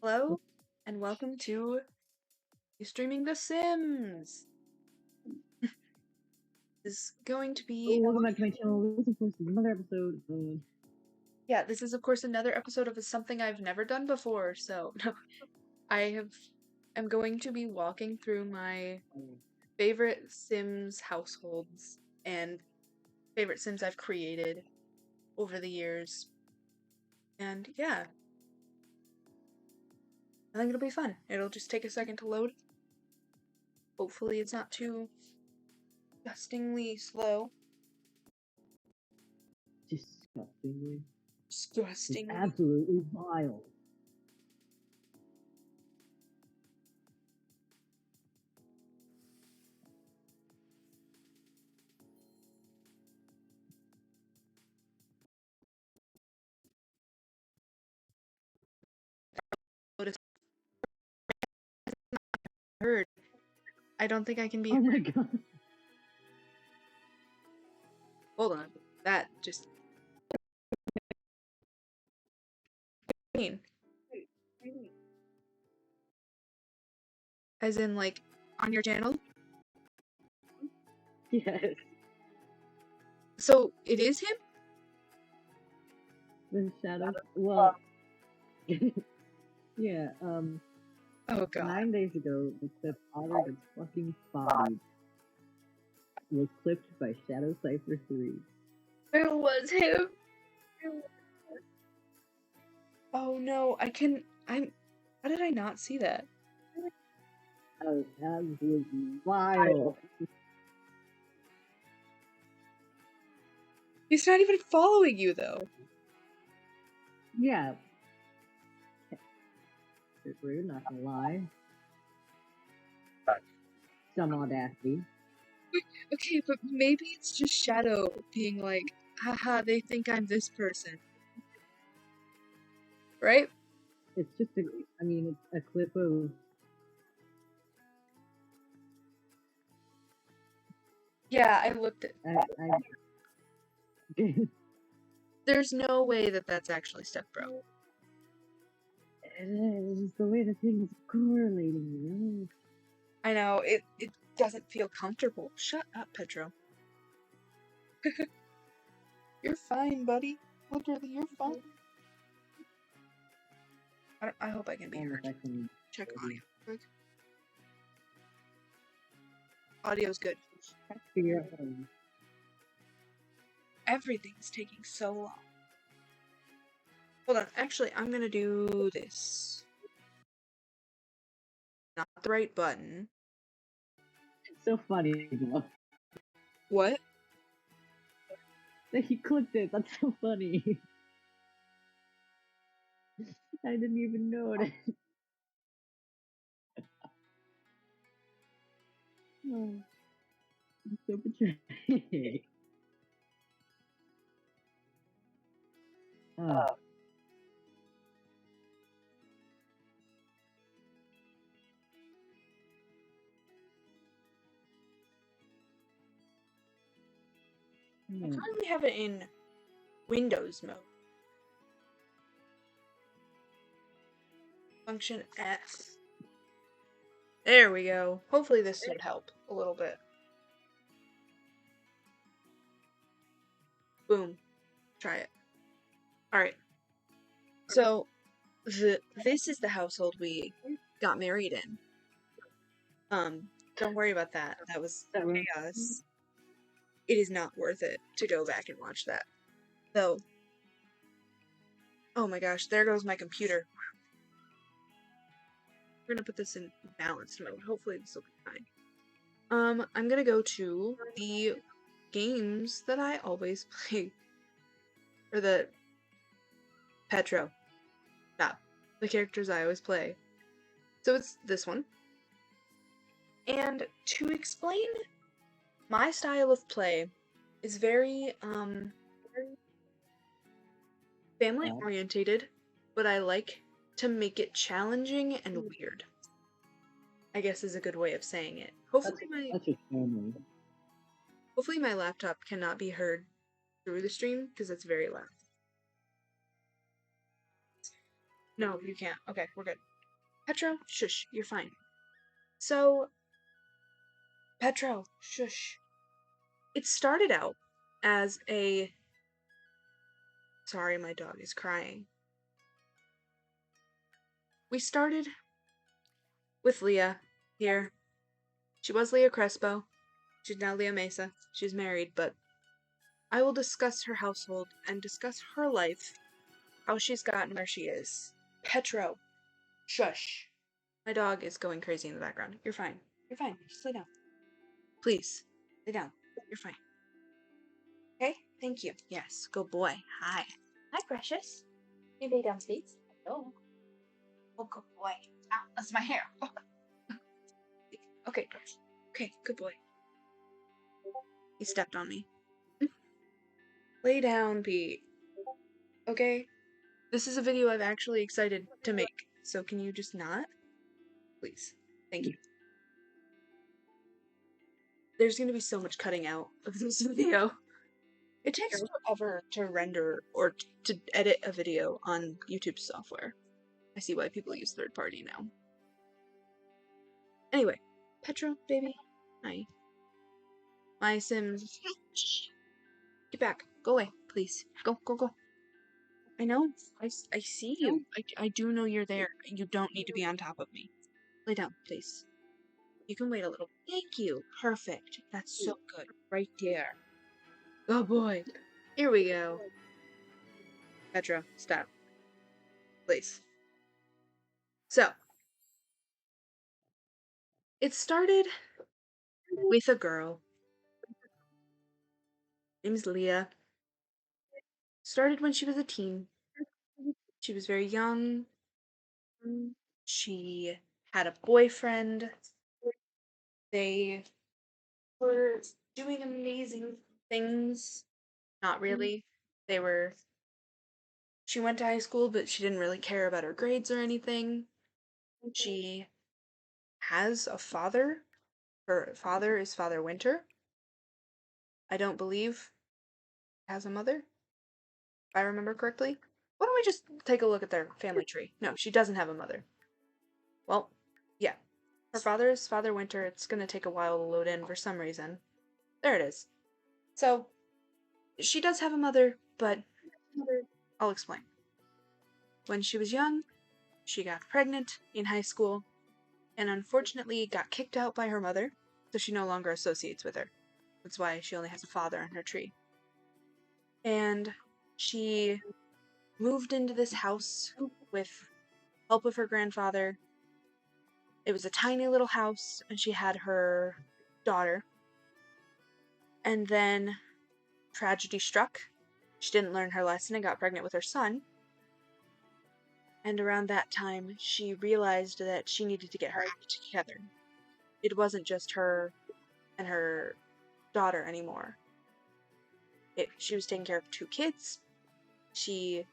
Hello, and welcome to Streaming The Sims. This is going to be welcome back to my channel. This is, of course, another episode of... this is of course another episode of something I've never done before. So I'm going to be walking through my favorite Sims households and favorite Sims I've created over the years. And yeah, I think it'll be fun. It'll just take a second to load. Hopefully it's not too disgustingly slow. Disgustingly. Disgusting. It's absolutely vile. Heard. I don't think I can be. Oh my god. Hold on. That just. As in, like, on your channel? Yes. So, it is him? The shadow. Well. Yeah, Oh god. 9 days ago, the clip Otter Gets Fucking Bodied was clipped by Shadow Cypher 3. It was him? Oh no, how did I not see that? Oh, that was vile. He's not even following you, though. Yeah. We're not gonna lie. Some audacity. Okay, but maybe it's just Shadow being like, haha, they think I'm this person. Right? It's just it's a clip of... Yeah, I looked at... I There's no way that that's actually Step Bro. It is the way the thing is correlating. I know, it doesn't feel comfortable. Shut up, Petro. You're fine, buddy. Literally, you're fine. I hope I can be heard. Check audio. Audio's good. Figure out how Everything's taking so long. Hold on, actually, I'm gonna do this. Not the right button. It's so funny, though. What? That he clicked it. That's so funny. I didn't even notice. Oh, I'm so betrayed. Oh. I currently have it in Windows mode. Function S. There we go. Hopefully this should help a little bit. Boom. Try it. Alright. So, this is the household we got married in. Don't worry about that. That was chaos. It is not worth it to go back and watch that. So, oh my gosh, there goes my computer. We're gonna put this in balanced mode. Hopefully this will be fine. I'm gonna go to the games that I always play. Or the Petro. Stop. The characters I always play. So it's this one. And to explain, my style of play is very, family orientated, but I like to make it challenging and weird. I guess is a good way of saying it. Hopefully my laptop cannot be heard through the stream because it's very loud. No, you can't. Okay, we're good. Petro, shush, you're fine. So, Petro, shush. It started out as a... Sorry, my dog is crying. We started with Leah here. She was Leah Crespo. She's now Leah Mesa. She's married, but I will discuss her household and discuss her life, how she's gotten where she is. Petro, shush. My dog is going crazy in the background. You're fine. You're fine. Just lay down. Please, lay down. You're fine. Okay? Thank you. Yes, good boy. Hi. Hi, precious. You lay down, please. Hello. Oh, good boy. Ah, that's my hair. Oh. Okay. Okay, good boy. He stepped on me. Lay down, Pete. Okay? This is a video I'm actually excited to make, so can you just not? Please. Thank you. There's gonna be so much cutting out of this video. It takes forever to render or to edit a video on YouTube software. I see why people use third party now. Anyway, Petro, baby. Hi. My Sims. Get back. Go away, please. Go, go, go. I know. I see you. I do know you're there. You don't need to be on top of me. Lay down, please. You can wait a little. Thank you. Perfect. That's so good. Right there. Oh boy. Here we go. Petra, stop. Please. So, it started with a girl. Name's Leah. Started when she was a teen. She was very young. She had a boyfriend. They were doing amazing things. Not really. They were. She went to high school, but she didn't really care about her grades or anything. She has a father. Her father is Father Winter. I don't believe has a mother, if I remember correctly. Why don't we just take a look at their family tree? No, she doesn't have a mother. Well, yeah. Her father is Father Winter. It's gonna take a while to load in for some reason. There it is. So, she does have a mother, but I'll explain. When she was young, she got pregnant in high school, and unfortunately got kicked out by her mother, so she no longer associates with her. That's why she only has a father on her tree. And she moved into this house with help of her grandfather. It was a tiny little house, and she had her daughter. And then tragedy struck. She didn't learn her lesson and got pregnant with her son. And around that time, she realized that she needed to get her act together. It wasn't just her and her daughter anymore. She was taking care of 2 kids. She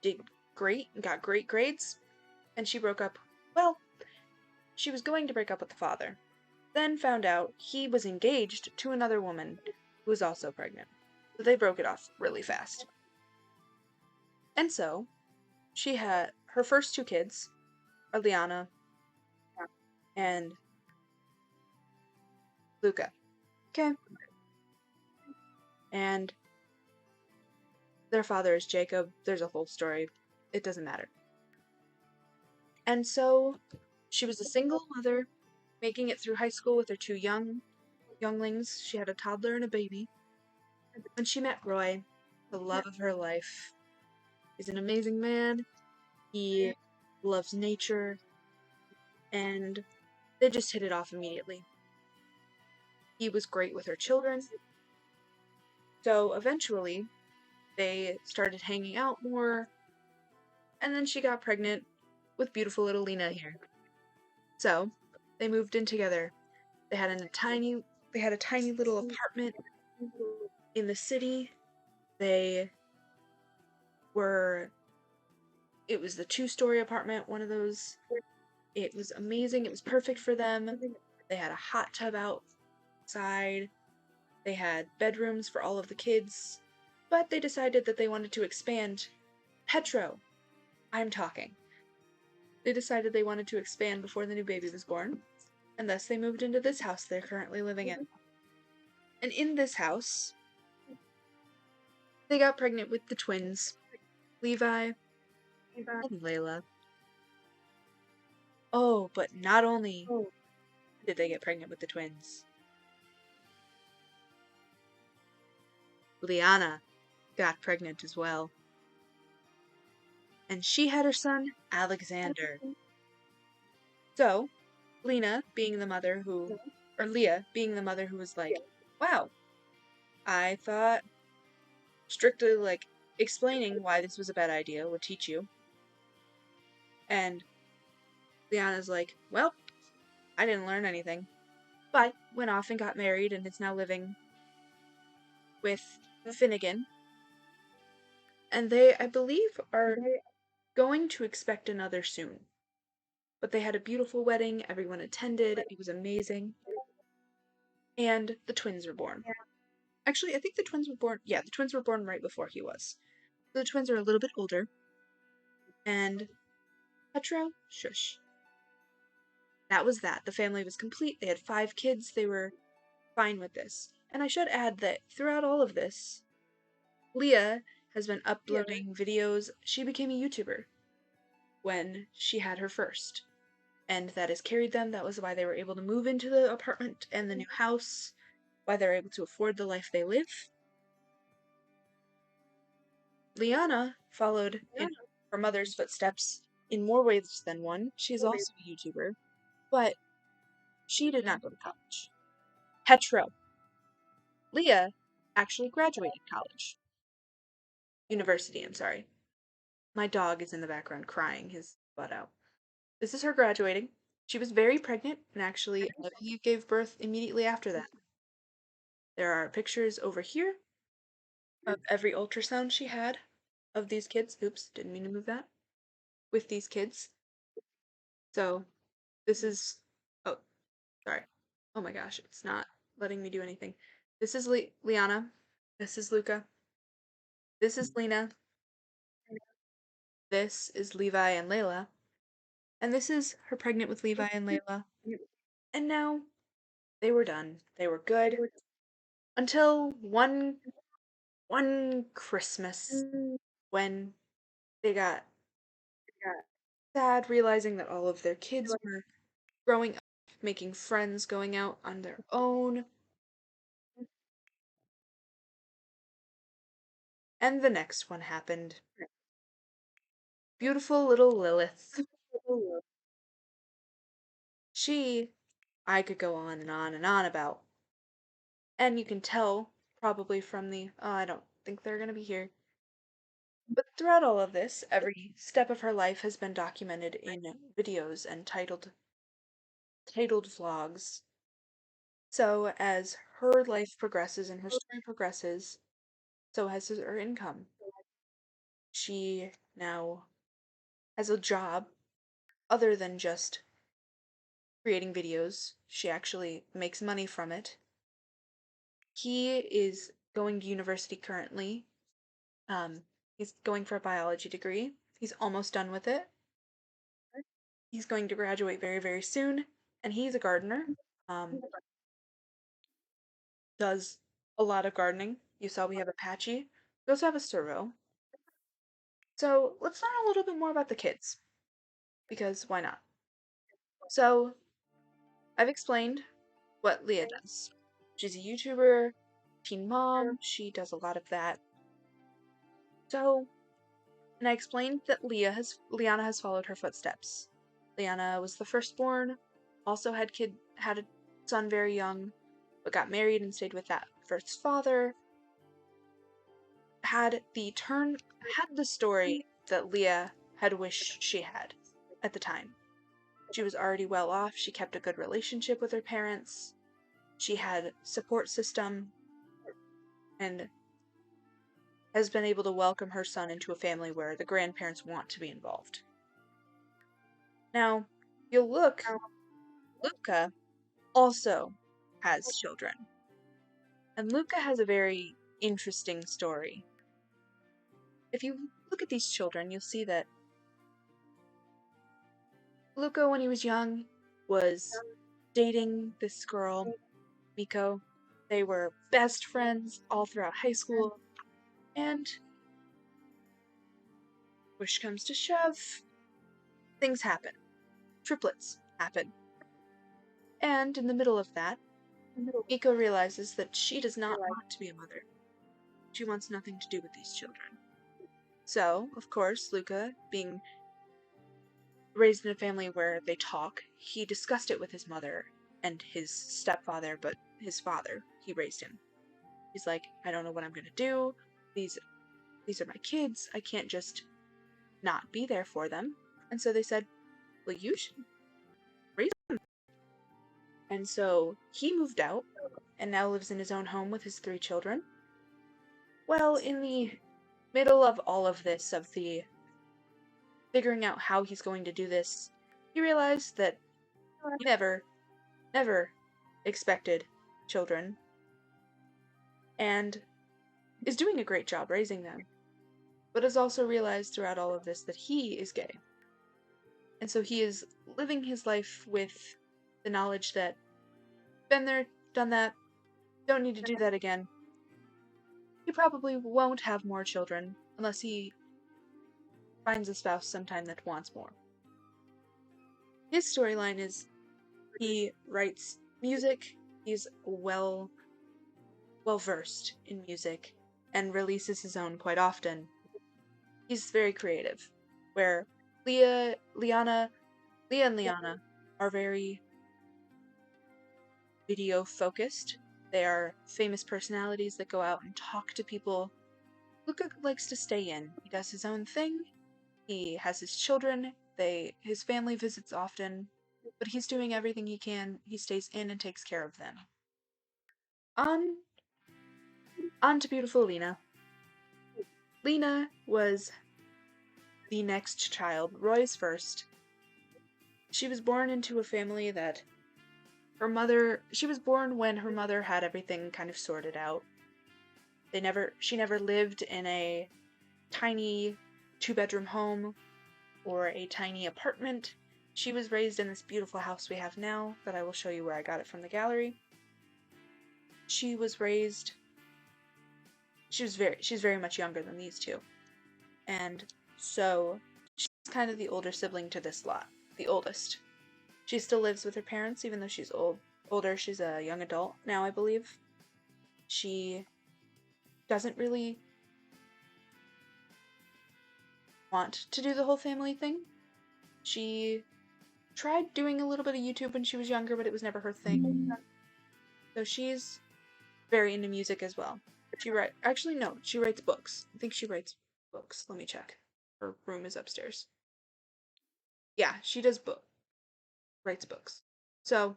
did great and got great grades. And she broke up. Well, she was going to break up with the father. Then found out he was engaged to another woman who was also pregnant. So they broke it off really fast. And so, she had her first 2 kids are Liana and Luca. Okay. And their father is Jacob. There's a whole story. It doesn't matter. And so, she was a single mother, making it through high school with her 2 younglings. She had a toddler and a baby. When she met Roy, the love of her life. He's an amazing man. He loves nature. And they just hit it off immediately. He was great with her children. So eventually, they started hanging out more. And then she got pregnant with beautiful little Lena here. So, they moved in together. They had a tiny little apartment in the city. It was the 2-story apartment, one of those. It was amazing. It was perfect for them. They had a hot tub outside. They had bedrooms for all of the kids. But they decided that they wanted to expand. Petro, I'm talking. they decided they wanted to expand before the new baby was born, and thus they moved into this house they're currently living in. And in this house, they got pregnant with the twins, Levi and Layla. Oh, but not only did they get pregnant with the twins, Liana got pregnant as well. And she had her son, Alexander. So, Leah being the mother who was like, wow, I thought strictly, like, explaining why this was a bad idea would teach you. And Liana's like, well, I didn't learn anything. But went off and got married and is now living with Finnegan. And they, I believe, are going to expect another soon. But they had a beautiful wedding, everyone attended, it was amazing. And the twins were born. Actually, I think the twins were born right before he was. So the twins are a little bit older. And Petro, shush. That was that. The family was complete. They had 5 kids. They were fine with this. And I should add that throughout all of this, Leah has been uploading videos. She became a YouTuber when she had her first. And that has carried them. That was why they were able to move into the apartment and the new house, why they're able to afford the life they live. Liana followed in her mother's footsteps in more ways than one. She's also a YouTuber, but she did not go to college. Petro. Leah actually graduated college. University, I'm sorry. My dog is in the background crying his butt out. This is her graduating. She was very pregnant and actually gave birth immediately after that. There are pictures over here of every ultrasound she had of these kids. Oops, didn't mean to move that. With these kids. So, this is... Oh, sorry. Oh my gosh, it's not letting me do anything. This is Liana. This is Luca. This is Lena. This is Levi and Layla. And this is her pregnant with Levi and Layla. And now they were done. They were good. Until one Christmas when they got sad realizing that all of their kids were growing up, making friends, going out on their own. And the next one happened. Beautiful little Lilith. I could go on and on and on about. And you can tell, probably from I don't think they're gonna be here. But throughout all of this, every step of her life has been documented in videos and titled vlogs. So as her life progresses and her story progresses, so has her income. She now has a job other than just creating videos. She actually makes money from it. He is going to university currently. He's going for a biology degree. He's almost done with it. He's going to graduate very, very soon, and he's a gardener. Does a lot of gardening. You saw we have a Patchy. We also have a Servo. So let's learn a little bit more about the kids, because why not? So I've explained what Leah does. She's a YouTuber, teen mom. She does a lot of that. So, and I explained that Liana has followed her footsteps. Liana was the firstborn, also had a son very young, but got married and stayed with that first father. Had the story that Leah had wished she had at the time. She was already well off, she kept a good relationship with her parents, she had support system, and has been able to welcome her son into a family where the grandparents want to be involved. Now, you'll look, Luca also has children. And Luca has a very interesting story. If you look at these children, you'll see that Luca, when he was young, was dating this girl, Miko. They were best friends all throughout high school, and push comes to shove, things happen. Triplets happen. And in the middle of that, Miko realizes that she does not want to be a mother. She wants nothing to do with these children. So, of course, Luca, being raised in a family where they talk, he discussed it with his mother and his stepfather, but his father, he raised him. He's like, I don't know what I'm gonna do. These are my kids. I can't just not be there for them. And so they said, well, you should raise them. And so he moved out and now lives in his own home with his 3 children. Well, in the middle of all of this, of the figuring out how he's going to do this, he realized that he never expected children and is doing a great job raising them, but has also realized throughout all of this that he is gay. And so he is living his life with the knowledge that been there, done that, don't need to do that again. He probably won't have more children unless he finds a spouse sometime that wants more. His storyline is he writes music, he's well versed in music, and releases his own quite often. He's very creative, where Leah and Liana are very video focused. They are famous personalities that go out and talk to people. Luca likes to stay in. He does his own thing. He has his children. His family visits often, but he's doing everything he can. He stays in and takes care of them. On to beautiful Lena. Lena was the next child, Roy's first. She was born into a family that she was born when her mother had everything kind of sorted out. She never lived in a tiny 2-bedroom home or a tiny apartment. She was raised in this beautiful house we have now that I will show you where I got it from the gallery. She's very much younger than these two. And so she's kind of the older sibling to this lot, the oldest. She still lives with her parents even though she's older. She's a young adult now, I believe. She doesn't really want to do the whole family thing. She tried doing a little bit of YouTube when she was younger, but it was never her thing. So she's very into music as well. She writes books. I think she writes books. Let me check. Her room is upstairs. Yeah, she does writes books. So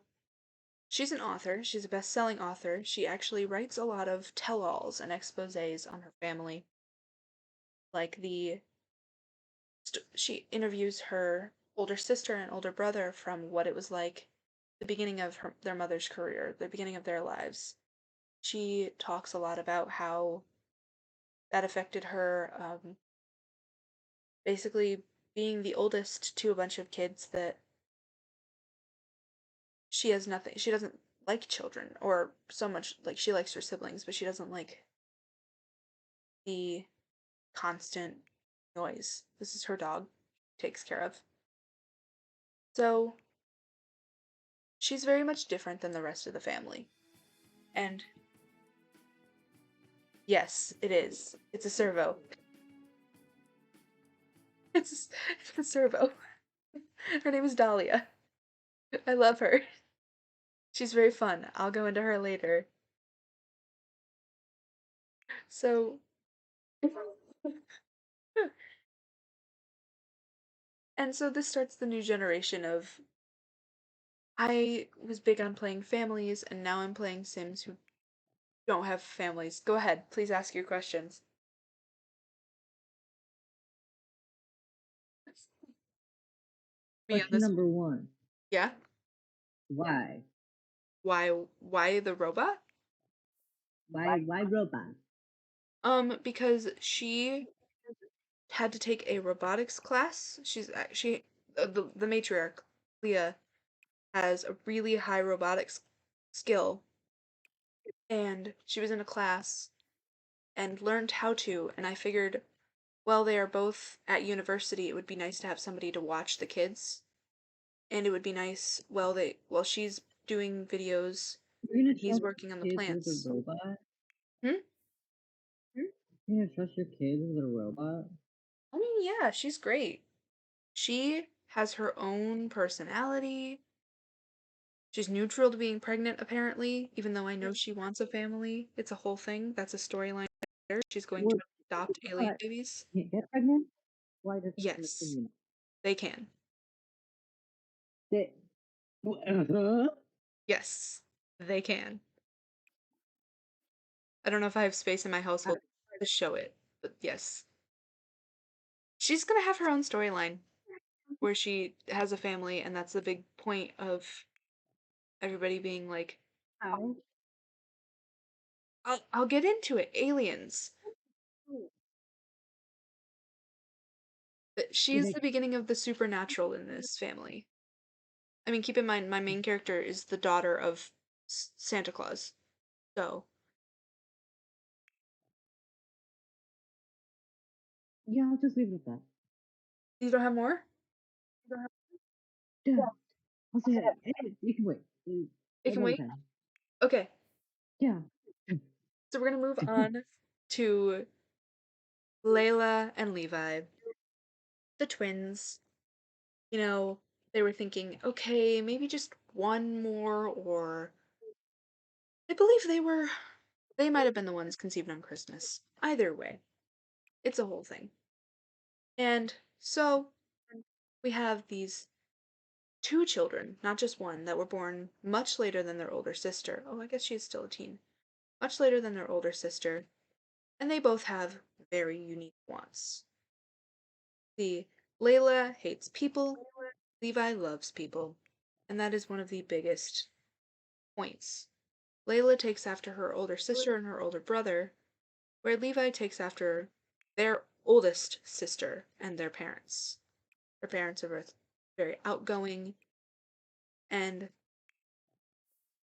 she's an author. She's a best-selling author. She actually writes a lot of tell-alls and exposés on her family. Like she interviews her older sister and older brother from what it was like the beginning of their mother's career, the beginning of their lives. She talks a lot about how that affected her, basically being the oldest to a bunch of kids that she doesn't like children, or so much, like, she likes her siblings, but she doesn't like the constant noise. This is her dog, takes care of. So she's very much different than the rest of the family. And yes, it is. It's a servo. It's a servo. Her name is Dahlia. I love her. She's very fun. I'll go into her later. So, and so this starts the new generation of. I was big on playing families, and now I'm playing Sims who don't have families. Go ahead, please ask your questions. Me on Question this. number 1. Yeah? Why? Why the robot? Why robot? Because she had to take a robotics class. She the matriarch Leah has a really high robotics skill, and she was in a class and learned how to, and I figured, well, they are both at university, it would be nice to have somebody to watch the kids, and it would be nice while she's doing videos You're gonna and he's trust working on the kids with a plants. robot? Hmm? You're gonna trust your kids with a robot? I mean, yeah, she's great. She has her own personality. She's neutral to being pregnant, apparently, even though I know she wants a family. It's a whole thing. That's a storyline there. She's going to What? adopt alien But babies. can't get pregnant? Why does Yes, you know? they can. They, uh-huh. Yes, they can. I don't know if I have space in my I, household to show it, but yes. She's gonna have her own storyline where she has a family, and that's the big point of everybody being like, how? I'll get into it. Aliens. But Did she's they? the beginning of the supernatural in this family. I mean, keep in mind, my main character is the daughter of Santa Claus. So, Yeah, I'll just leave it at that. you don't have more? Yeah, I'll say it. You can wait. It can Another wait? time. Okay. Yeah. So we're gonna move on to Layla and Levi, the twins. You know, they were thinking, okay, maybe just one more, or I believe they might have been the ones conceived on Christmas. Either way, it's a whole thing. And so we have these two children, not just one, that were born much later than their older sister. Oh, I guess she is still a teen. Much later than their older sister, and they both have very unique wants. The Layla hates people, Levi loves people, and that is one of the biggest points. Layla takes after her older sister and her older brother, where Levi takes after their oldest sister and their parents. Their parents are both very outgoing, and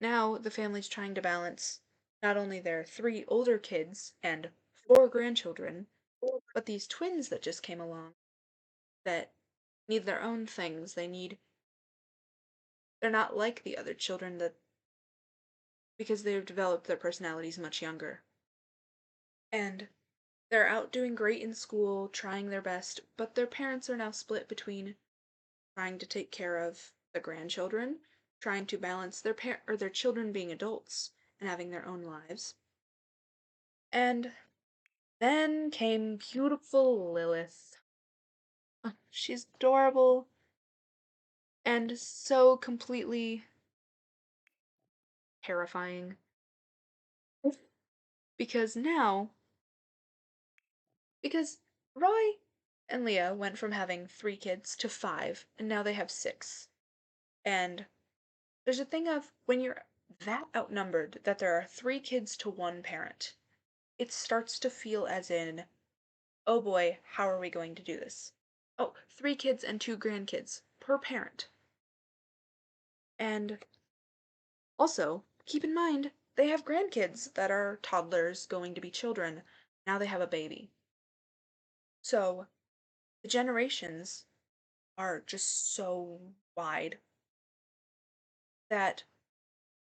now the family's trying to balance not only their three older kids and four grandchildren, but these twins that just came along that need their own things. They're not like the other children that because they've developed their personalities much younger. And they're out doing great in school, trying their best, but their parents are now split between trying to take care of the grandchildren, trying to balance their children being adults and having their own lives. And then came beautiful Lilith. She's adorable and so completely terrifying because now because Roy and Leah went from having three kids to five, and now they have six. And there's a thing of when you're that outnumbered that there are three kids to one parent, it starts to feel as in, oh boy, how are we going to do this? Oh, three kids and two grandkids per parent. And also, keep in mind, they have grandkids that are toddlers going to be children. Now they have a baby. So the generations are just so wide that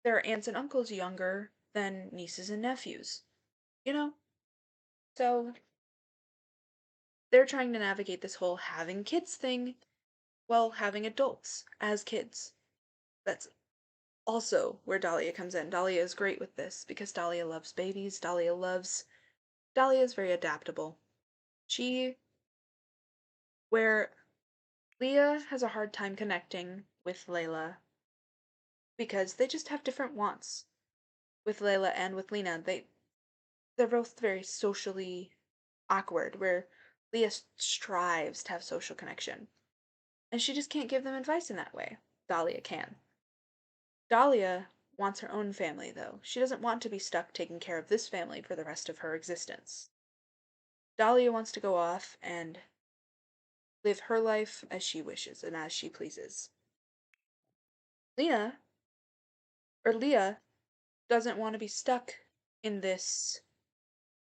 their aunts and uncles younger than nieces and nephews, you know? So they're trying to navigate this whole having kids thing while having adults as kids. That's also where Dahlia comes in. Dahlia is great with this because Dahlia loves babies. Dahlia is very adaptable. She, where Leah has a hard time connecting with Layla because they just have different wants. With Layla and with Lena, they're both very socially awkward, where Leah strives to have social connection. And she just can't give them advice in that way. Dahlia can. Dahlia wants her own family, though. She doesn't want to be stuck taking care of this family for the rest of her existence. Dahlia wants to go off and live her life as she wishes and as she pleases. Leah, Leah doesn't want to be stuck in this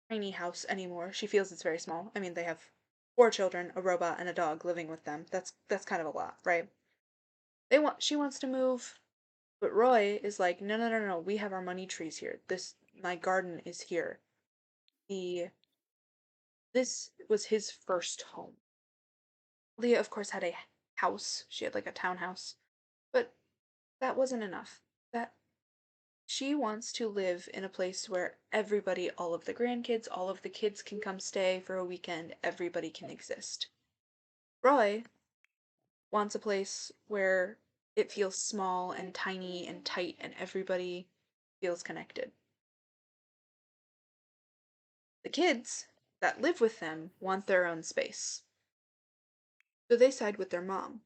tiny house anymore. She feels it's very small. I mean, they have 4 children, a robot, and a dog living with them. That's kind of a lot, right? She wants to move, but Roy is like, no, no, no, no. We have our money trees here. My garden is here. The This was his first home. Leah, of course, had a house. She had like a townhouse, but that wasn't enough. That She wants to live in a place where everybody, all of the grandkids, all of the kids can come stay for a weekend. Everybody can exist. Roy wants a place where it feels small and tiny and tight and everybody feels connected. The kids that live with them want their own space. So they side with their mom.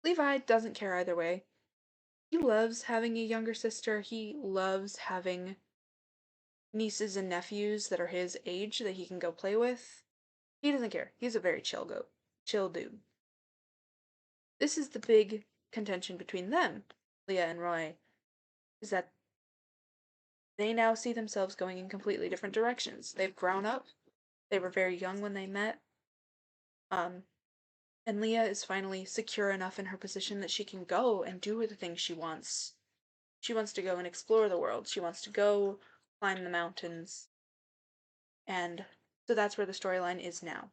Levi doesn't care either way. He loves having a younger sister. He loves having nieces and nephews that are his age that he can go play with. He doesn't care. He's a very chill dude. This is the big contention between them, Leah and Roy, is that they now see themselves going in completely different directions. They've grown up. They were very young when they met. Um, and Leah is finally secure enough in her position that she can go and do the things she wants. She wants to go and explore the world. She wants to go climb the mountains. And so that's where the storyline is now.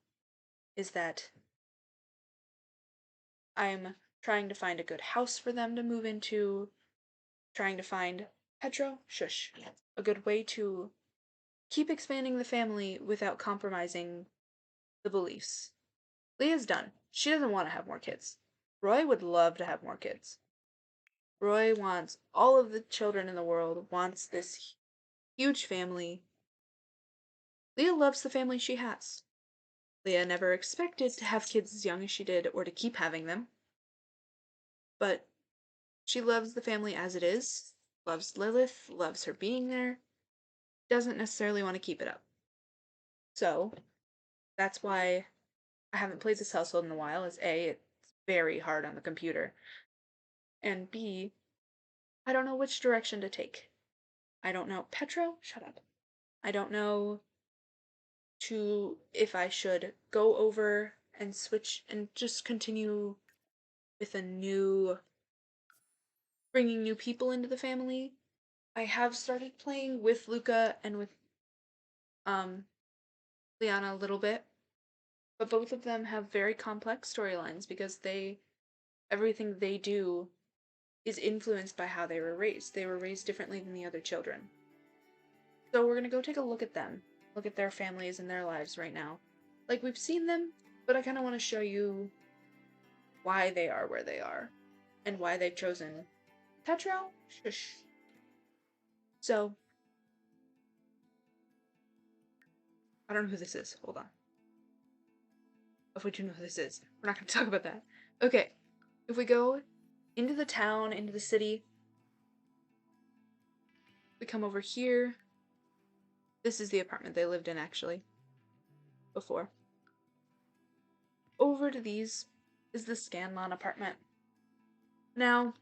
Is that I'm trying to find a good house for them to move into, trying to find Petro, shush, a good way to keep expanding the family without compromising the beliefs. Leah's done. She doesn't want to have more kids. Roy would love to have more kids. Roy wants all of the children in the world, wants this huge family. Leah loves the family she has. Leah never expected to have kids as young as she did or to keep having them. But she loves the family as it is, loves Lilith, loves her being there, doesn't necessarily want to keep it up. So, that's why I haven't played this household in a while, is A, it's very hard on the computer, and B, I don't know which direction to take. I don't know. Petro? Shut up. I don't know if I should go over and switch and just continue with bringing new people into the family. I have started playing with Luca and with um Liana a little bit, but both of them have very complex storylines because everything they do is influenced by how they were raised. They were raised differently than the other children. So we're gonna go take a look at them, look at their families and their lives right now. Like, we've seen them, but I kind of want to show you why they are where they are and why they've chosen Petro. Shush. So, I don't know who this is. Hold on. If we do know who this is, we're not going to talk about that. Okay, if we go into the town, into the city, we come over here. This is the apartment they lived in, actually, before. Over to these is the Scanlon apartment. Now,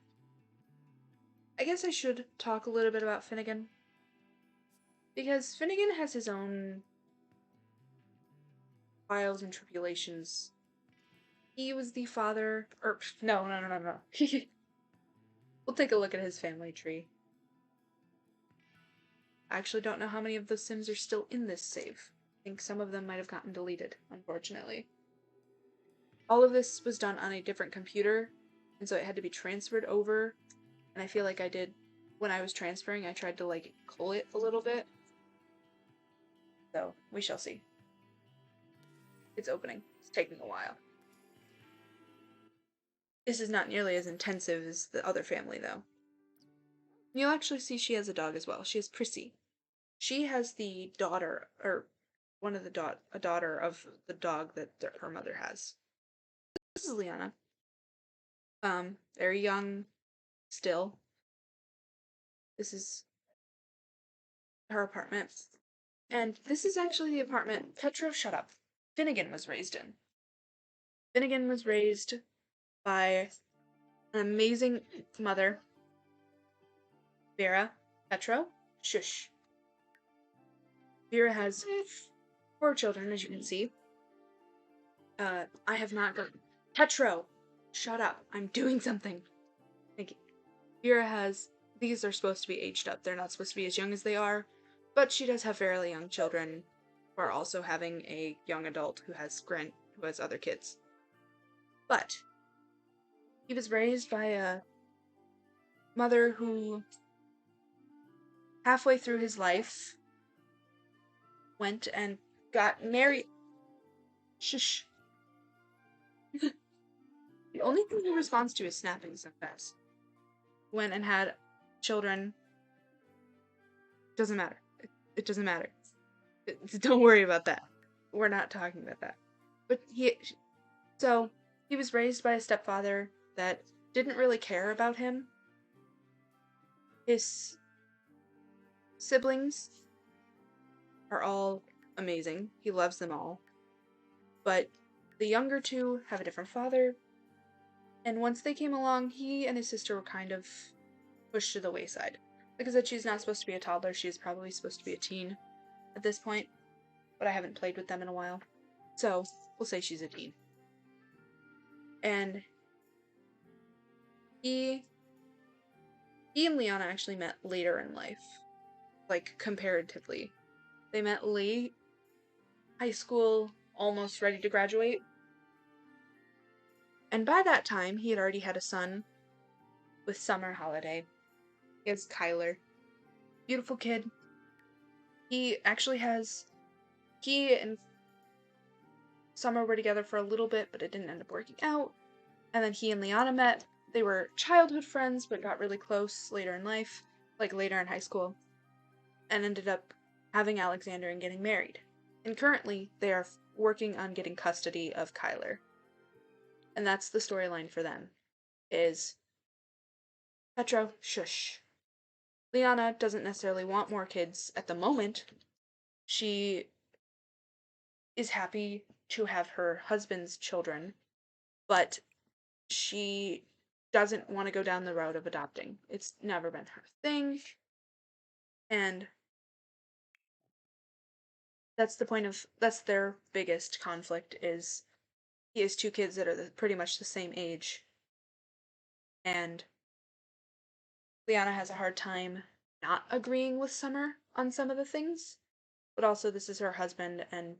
I guess I should talk a little bit about Finnegan. Because Finnegan has his own trials and tribulations. He was the father, no. We'll take a look at his family tree. I actually don't know how many of those Sims are still in this save. I think some of them might have gotten deleted, unfortunately. All of this was done on a different computer, and so it had to be transferred over, and I feel like when I was transferring, I tried to, like, cull it a little bit. So, we shall see. It's opening. It's taking a while. This is not nearly as intensive as the other family, though. You'll actually see she has a dog as well. She has Prissy. She has the daughter, or a daughter of the dog that her mother has. This is Liana. Very young still. This is her apartment. And this is actually the apartment Petro, shut up. Finnegan was raised in. Finnegan was raised by an amazing mother, Vera, Petro, shush. Vera has 4 children, as you can see. I have not got Petro. Shut up! I'm doing something. Thank you. Vera has. These are supposed to be aged up. They're not supposed to be as young as they are, but she does have fairly young children, who are also having a young adult who has other kids. But he was raised by a mother who, halfway through his life, went and got married. Shush. The only thing he responds to is snapping so fast. Went and had children. Doesn't matter. It doesn't matter. Don't worry about that. We're not talking about that. But he was raised by a stepfather that didn't really care about him. His siblings are all amazing. He loves them all. But the younger 2 have a different father. And once they came along, he and his sister were kind of pushed to the wayside. Like I said, she's not supposed to be a toddler. She's probably supposed to be a teen at this point. But I haven't played with them in a while. So, we'll say she's a teen. And he and Liana actually met later in life. Like, comparatively. They met late high school, almost ready to graduate. And by that time, he had already had a son with Summer Holiday. He has Kyler. Beautiful kid. He and Summer were together for a little bit, but it didn't end up working out. And then he and Liana met. They were childhood friends, but got really close later in life, like later in high school, and ended up having Alexander and getting married. And currently, they are working on getting custody of Kyler. And that's the storyline for them, is Petro, shush. Liana doesn't necessarily want more kids at the moment. She is happy to have her husband's children, but she doesn't want to go down the road of adopting. It's never been her thing. And that's their biggest conflict, is he has 2 kids that are pretty much the same age. And Liana has a hard time not agreeing with Summer on some of the things, but also this is her husband and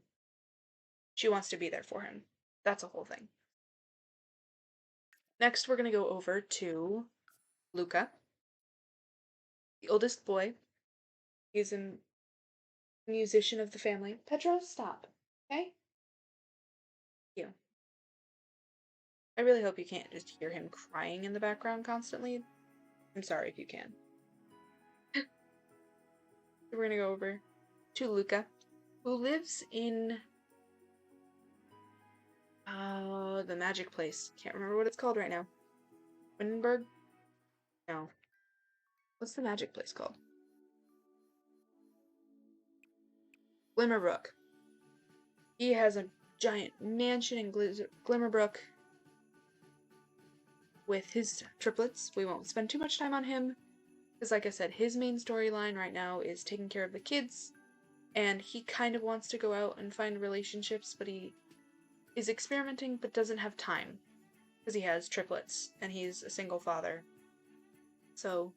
she wants to be there for him. That's a whole thing. Next, we're going to go over to Luca, the oldest boy. He's a musician of the family. Petro, stop. Okay? Thank you. I really hope you can't just hear him crying in the background constantly. I'm sorry if you can. We're going to go over to Luca, who lives in the magic place. Can't remember what it's called right now. Windenburg? No. What's the magic place called? Glimmerbrook. He has a giant mansion in Glimmerbrook with his triplets. We won't spend too much time on him, because like I said, his main storyline right now is taking care of the kids, and he kind of wants to go out and find relationships, but he is experimenting but doesn't have time, because he has triplets, and he's a single father. So,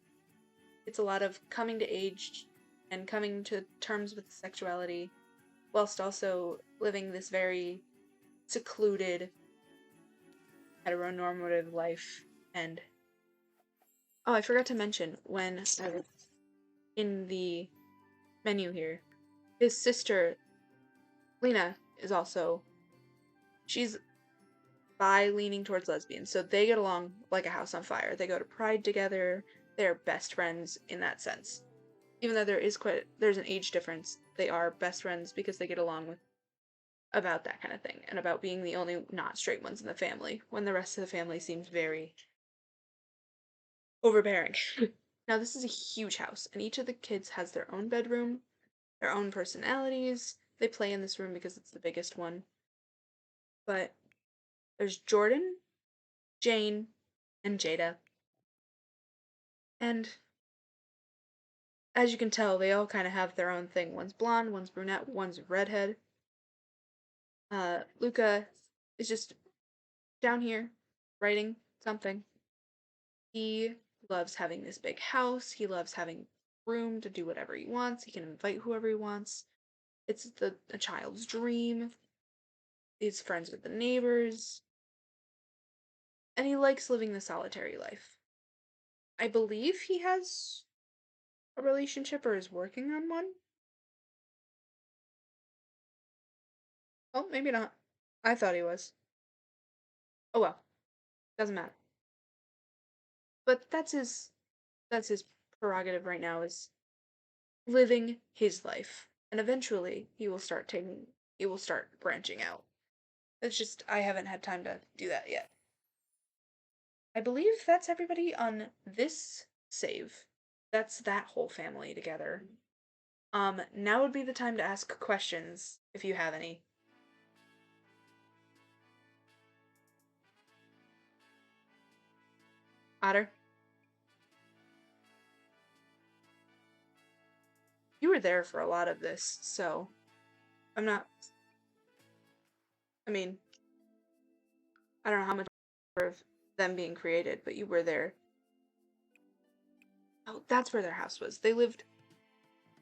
it's a lot of coming to age and coming to terms with sexuality, whilst also living this very secluded, heteronormative life. And oh, I forgot to mention, when in the menu here, his sister Lena is also, she's bi, leaning towards lesbian, so they get along like a house on fire. They go to Pride together. They're best friends in that sense. Even though there's an age difference, they are best friends because they get along with about that kind of thing, and about being the only not straight ones in the family, when the rest of the family seems very overbearing. Now, this is a huge house, and each of the kids has their own bedroom, their own personalities. They play in this room because it's the biggest one. But there's Jordan, Jane, and Jada. And as you can tell, they all kind of have their own thing. One's blonde, one's brunette, one's redhead. Luca is just down here writing something. He loves having this big house. He loves having room to do whatever he wants. He can invite whoever he wants. It's a child's dream. He's friends with the neighbors. And he likes living the solitary life. I believe he has a relationship or is working on one. Oh, maybe not. I thought he was. Oh well. Doesn't matter. But that's his prerogative right now, is living his life. And eventually he will start branching out. It's just I haven't had time to do that yet. I believe that's everybody on this save. That's that whole family together. Now would be the time to ask questions, if you have any. Otter? You were there for a lot of this, so I'm not... I mean, I don't know how much of them being created, but you were there. Oh, that's where their house was.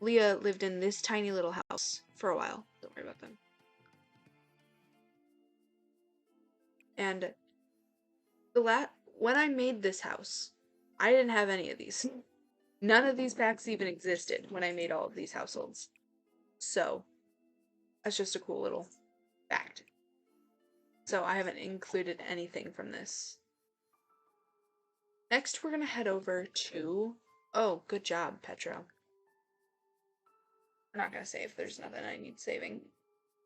Leah lived in this tiny little house for a while. Don't worry about them. And when I made this house, I didn't have any of these. None of these packs even existed when I made all of these households. So, that's just a cool little fact. So I haven't included anything from this. Next, we're going to head over to... Oh, good job, Petro. I'm not going to save. There's nothing I need saving.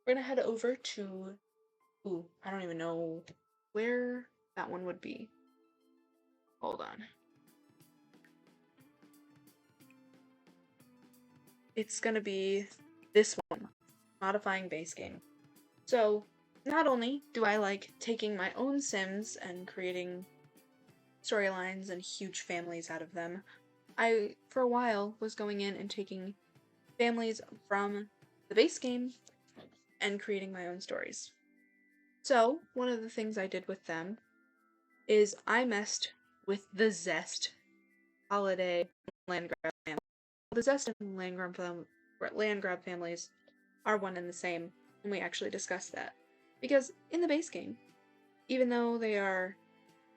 We're going to head over to... Ooh, I don't even know where that one would be. Hold on. It's going to be this one. Modifying base game. So, not only do I like taking my own Sims and creating storylines and huge families out of them, I, for a while, was going in and taking families from the base game and creating my own stories. So, one of the things I did with them is I messed with the Zest holiday land grab family. The Zest and land grab families are one and the same, and we actually discussed that. Because in the base game, even though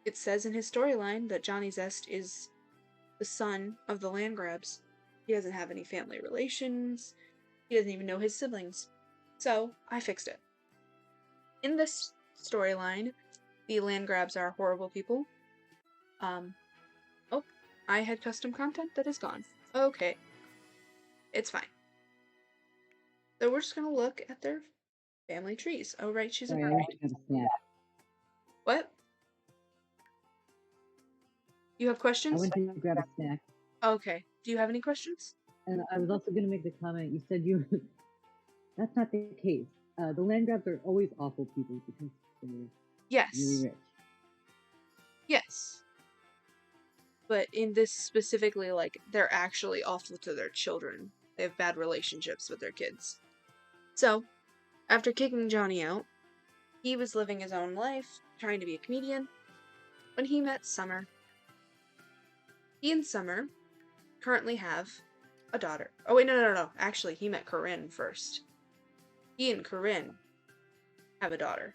it says in his storyline that Johnny Zest is the son of the land grabs, he doesn't have any family relations, he doesn't even know his siblings. So, I fixed it. In this storyline, the land grabs are horrible people. Oh, I had custom content that is gone. Okay. It's fine. So we're just gonna look at their family trees. Oh, right, she's a mermaid. What? You have I questions? went to grab a snack. Okay. Do you have any questions? And I was also going to make the comment, you said you... That's not the case. The land grabs are always awful people because they're Yes. really rich. Yes. But in this specifically, like, they're actually awful to their children. They have bad relationships with their kids. So, after kicking Johnny out, he was living his own life, trying to be a comedian, when he met Summer. He and Summer currently have a daughter. Oh wait, no. Actually, he met Corinne first. He and Corinne have a daughter.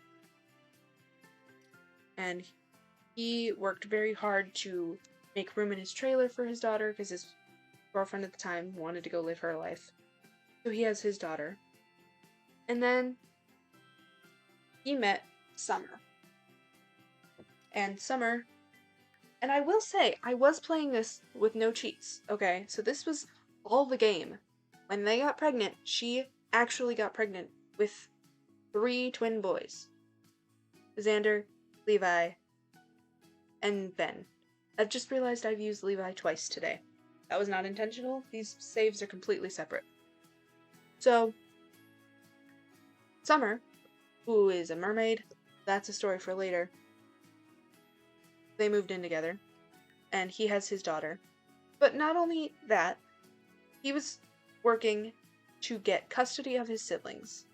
And he worked very hard to make room in his trailer for his daughter because his girlfriend at the time wanted to go live her life. So he has his daughter. And then he met Summer. And Summer... And I will say, I was playing this with no cheats, okay? So this was all the game. When they got pregnant, she actually got pregnant with 3 twin boys. Xander, Levi, and Ben. I've just realized I've used Levi twice today. That was not intentional. These saves are completely separate. So, Summer, who is a mermaid, that's a story for later. they moved in together, and he has his daughter. But not only that, he was working to get custody of his siblings.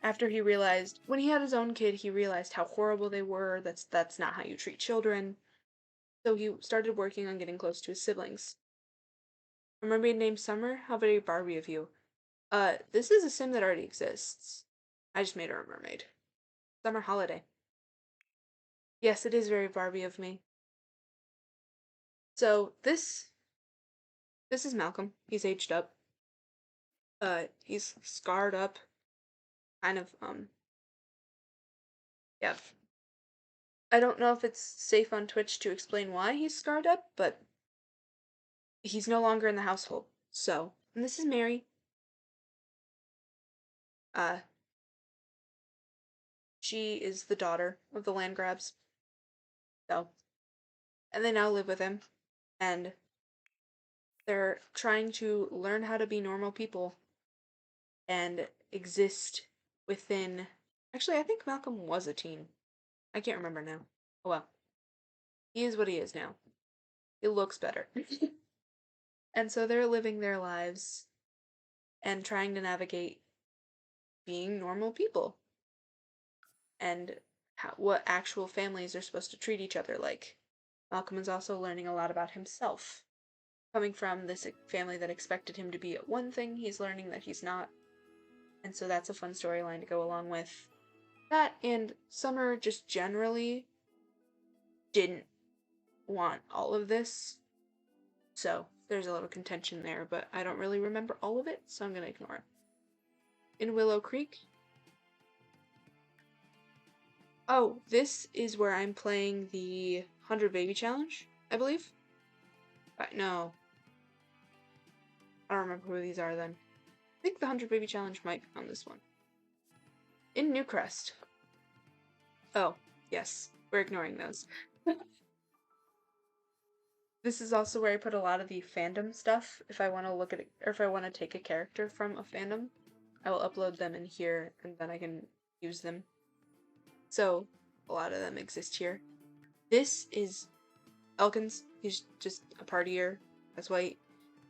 After he realized, when he had his own kid, he realized how horrible they were. That's not how you treat children. So he started working on getting close to his siblings. A mermaid named Summer? How very Barbie of you. This is a sim that already exists. I just made her a mermaid. Summer Holiday. Yes, it is very Barbie of me. So this is Malcolm. He's aged up. He's scarred up. Kind of, yeah. I don't know if it's safe on Twitch to explain why he's scarred up, but he's no longer in the household. So, and this is Mary. She is the daughter of the Landgrabs. So, and they now live with him, and they're trying to learn how to be normal people and exist within. Actually, I think Malcolm was a teen. I can't remember now. Oh well. He is what he is now. He looks better. And so they're living their lives and trying to navigate being normal people and what actual families are supposed to treat each other like. Malcolm is also learning a lot about himself. Coming from this family that expected him to be at one thing, he's learning that he's not. And so that's a fun storyline to go along with that. And Summer just generally didn't want all of this. So there's a little contention there, but I don't really remember all of it, so I'm going to ignore it. In Willow Creek. Oh, this is where I'm playing the 100 Baby Challenge, I believe. No. I don't remember who these are then. I think the 100 Baby Challenge might be on this one. In Newcrest. Oh, yes. We're ignoring those. This is also where I put a lot of the fandom stuff. If I want to look at it, or if I want to take a character from a fandom, I will upload them in here, and then I can use them. So, a lot of them exist here. This is Elkins. He's just a partier. That's why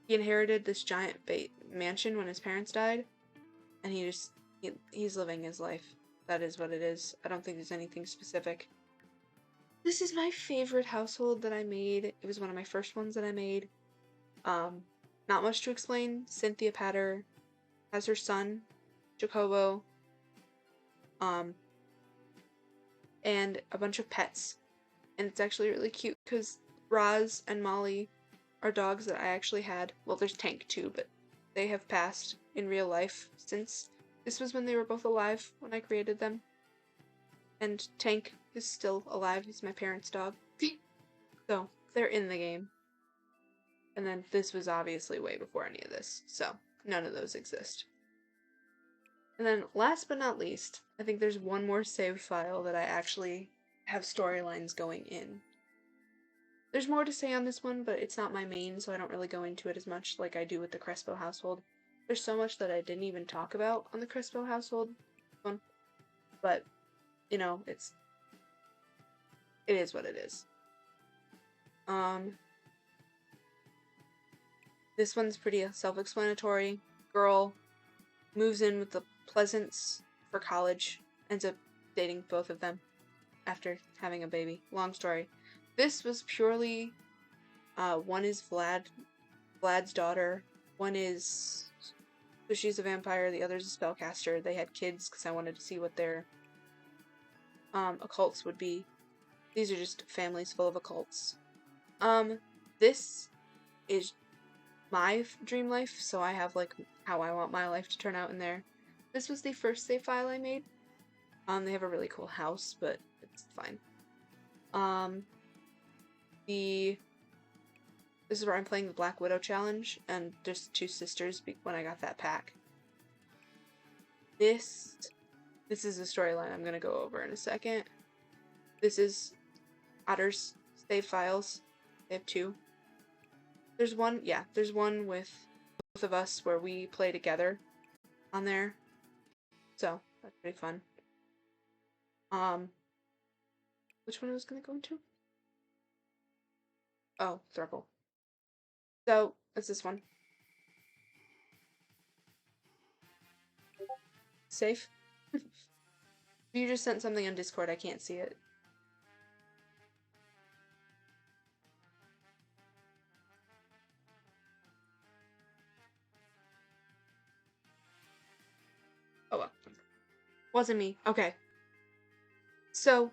he inherited this giant mansion when his parents died, and he's living his life. That is what it is. I don't think there's anything specific. This is my favorite household that I made. It was one of my first ones that I made. Not much to explain. Cynthia Patter has her son, Jacobo, and a bunch of pets. And it's actually really cute because Roz and Molly are dogs that I actually had. Well, there's Tank too, but they have passed in real life since this was when they were both alive when I created them. And Tank is still alive. He's my parents' dog. So, they're in the game. And then this was obviously way before any of this, so none of those exist. And then last but not least, I think there's one more save file that I actually have storylines going in. There's more to say on this one, but it's not my main, so I don't really go into it as much like I do with the Crespo household. There's so much that I didn't even talk about on the Crespo household one, but, you know, it is what it is. This one's pretty self-explanatory. Girl moves in with the Pleasants for college, ends up dating both of them after having a baby. Long story. This was purely, one is Vlad's daughter. One is, so she's a vampire, the other's a spellcaster. They had kids because I wanted to see what their occults would be. These are just families full of occults. This is my dream life, so I have like how I want my life to turn out in there. This was the first save file I made. They have a really cool house, but it's fine. This is where I'm playing the Black Widow challenge, and there's two sisters when I got that pack. This is a storyline I'm gonna go over in a second. This is Otter's save files. They have two. There's one with both of us where we play together on there. So, that's pretty fun. which one I was gonna go into? Oh, Thruple. So, it's this one. Safe? You just sent something on Discord, I can't see it. Oh well. Wasn't me. Okay. So,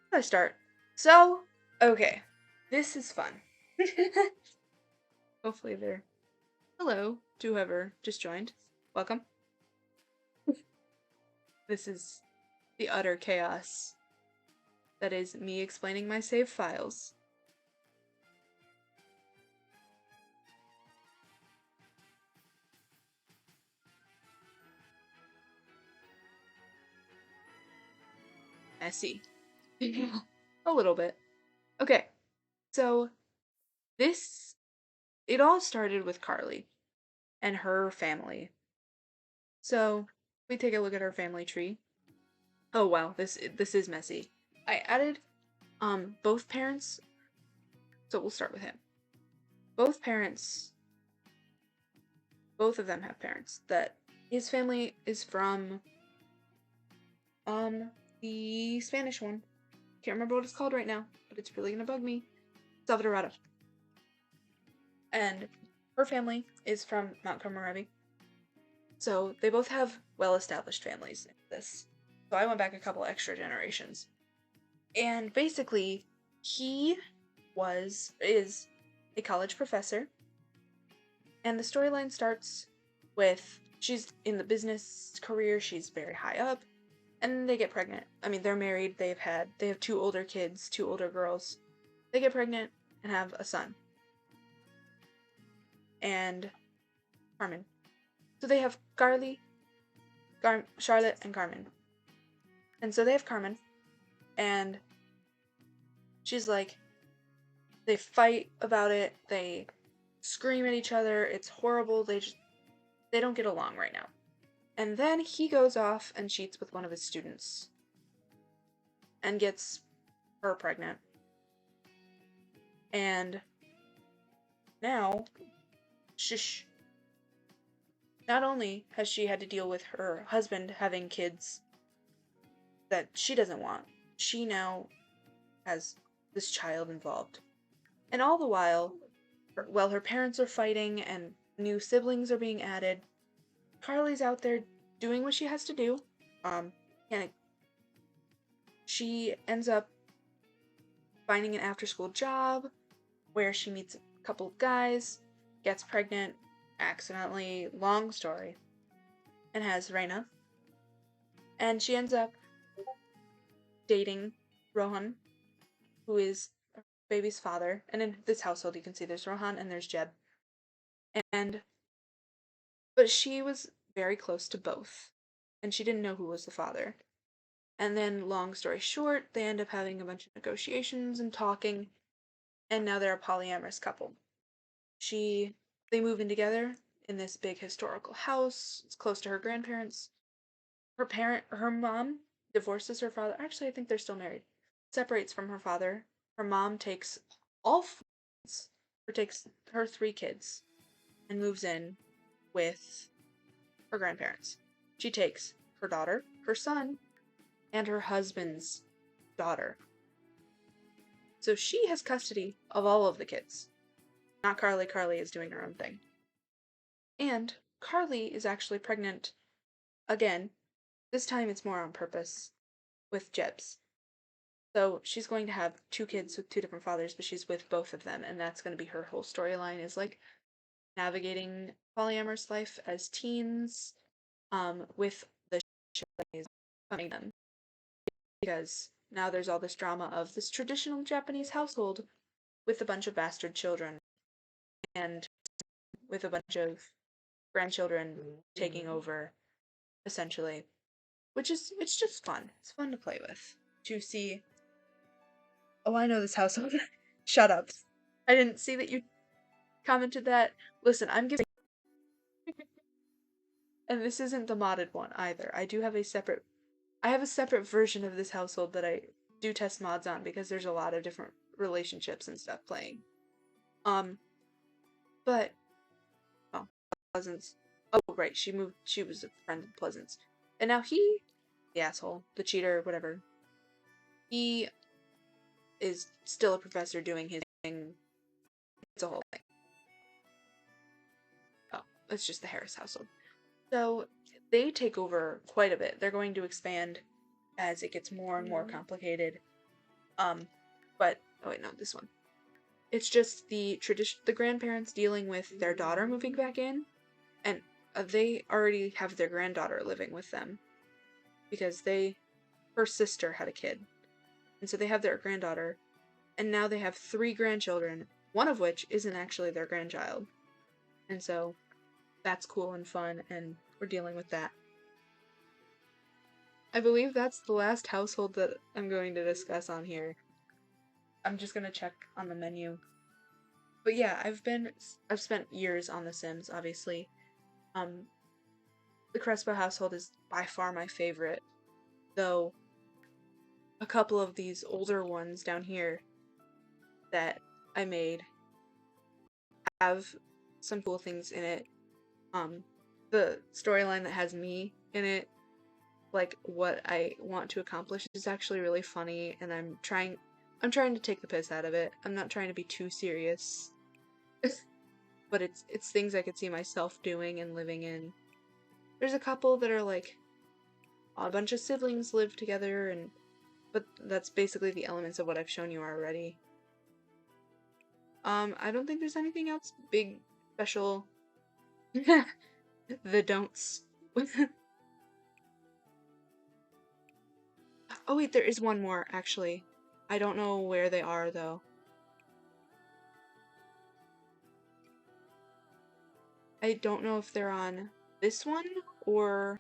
how do I start? So, okay. This is fun. Hopefully they're... Hello to whoever just joined. Welcome. This is the utter chaos that is me explaining my save files. Messy. A little bit. Okay, so it all started with Carly and her family. So, we take a look at her family tree. Oh wow, this is messy. I added both parents, so we'll start with him. Both parents, both of them have parents that his family is from the Spanish one. Can't remember what it's called right now, but it's really gonna bug me. Salvadorado. And her family is from Mount Comarevi. So they both have well-established families in this. So I went back a couple extra generations. And basically, he is a college professor. And the storyline starts with she's in the business career, she's very high up, and they get pregnant. I mean, they're married, they have 2 older kids, 2 older girls. They get pregnant and have a son. And Carmen. So they have Charlotte, and Carmen. And so they have Carmen, and she's like, they fight about it, they scream at each other, it's horrible, they don't get along right now. And then he goes off and cheats with one of his students. And gets her pregnant. And now, not only has she had to deal with her husband having kids that she doesn't want, she now has this child involved. And all the while, while her parents are fighting and new siblings are being added, Carly's out there doing what she has to do. She ends up finding an after-school job where she meets a couple of guys, gets pregnant, accidentally, long story, and has Reina. And she ends up dating Rohan, who is her baby's father. And in this household, you can see there's Rohan and there's Jeb. But she was very close to both, and she didn't know who was the father. And then, long story short, they end up having a bunch of negotiations and talking, and now they're a polyamorous couple. They move in together in this big historical house. It's close to her grandparents. Her mom divorces her father. Actually, I think they're still married. Separates from her father. Her mom takes all four kids, or takes her 3 kids, and moves in with her grandparents. She takes her daughter, her son, and her husband's daughter. So she has custody of all of the kids. Not Carly. Carly is doing her own thing. And Carly is actually pregnant again. This time it's more on purpose with Jebs. So she's going to have 2 kids with 2 different fathers, but she's with both of them, and that's going to be her whole storyline, is like navigating polyamorous life as teens, with the coming them. Because now there's all this drama of this traditional Japanese household with a bunch of bastard children and with a bunch of grandchildren taking over, essentially. It's just fun. It's fun to play with. To see, oh, I know this household. Shut up. I didn't see that you commented that. Listen, I'm giving... And this isn't the modded one either. I do have a separate... I have a separate version of this household that I do test mods on because there's a lot of different relationships and stuff playing. But oh, Pleasance. Oh, right, she moved. She was a friend of Pleasance, and now the asshole, the cheater, whatever. He is still a professor doing his thing. It's a whole thing. Oh, it's just the Harris household. So they take over quite a bit. They're going to expand as it gets more and more complicated. But oh wait, no, this one. It's just the grandparents dealing with their daughter moving back in, and they already have their granddaughter living with them because her sister had a kid, and so they have their granddaughter, and now they have 3 grandchildren, one of which isn't actually their grandchild, and so that's cool and fun, and we're dealing with that. I believe that's the last household that I'm going to discuss on here. I'm just gonna check on the menu. But yeah, I've spent years on The Sims, obviously. The Crespo household is by far my favorite, though a couple of these older ones down here that I made have some cool things in it. The storyline that has me in it, like what I want to accomplish, is actually really funny, and I'm trying to take the piss out of it. I'm not trying to be too serious. But it's things I could see myself doing and living in. There's a couple that are like a bunch of siblings live together, but that's basically the elements of what I've shown you already. I don't think there's anything else big, special. The don'ts. Oh wait, there is one more, actually. I don't know where they are, though. I don't know if they're on this one, or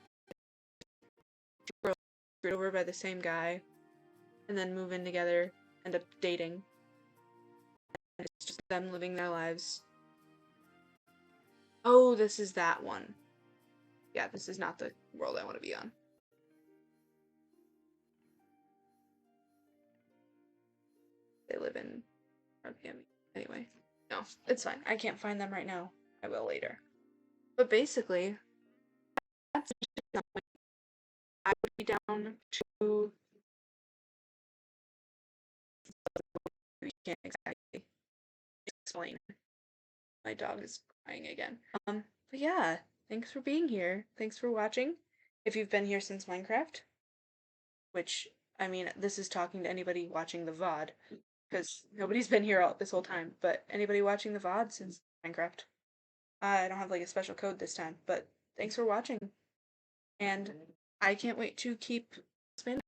screwed over by the same guy, and then move in together, end up dating. And it's just them living their lives. Oh, this is that one. Yeah, this is not the world I want to be on. They live in Miami. Anyway, no, it's fine. I can't find them right now. I will later. But basically, that's I would be down to. We can't exactly explain. My dog is crying again. But yeah, thanks for being here. Thanks for watching. If you've been here since Minecraft, which I mean, this is talking to anybody watching the VOD, because nobody's been here this whole time. But anybody watching the VOD since Minecraft, I don't have like a special code this time. But thanks for watching, and I can't wait to keep expanding.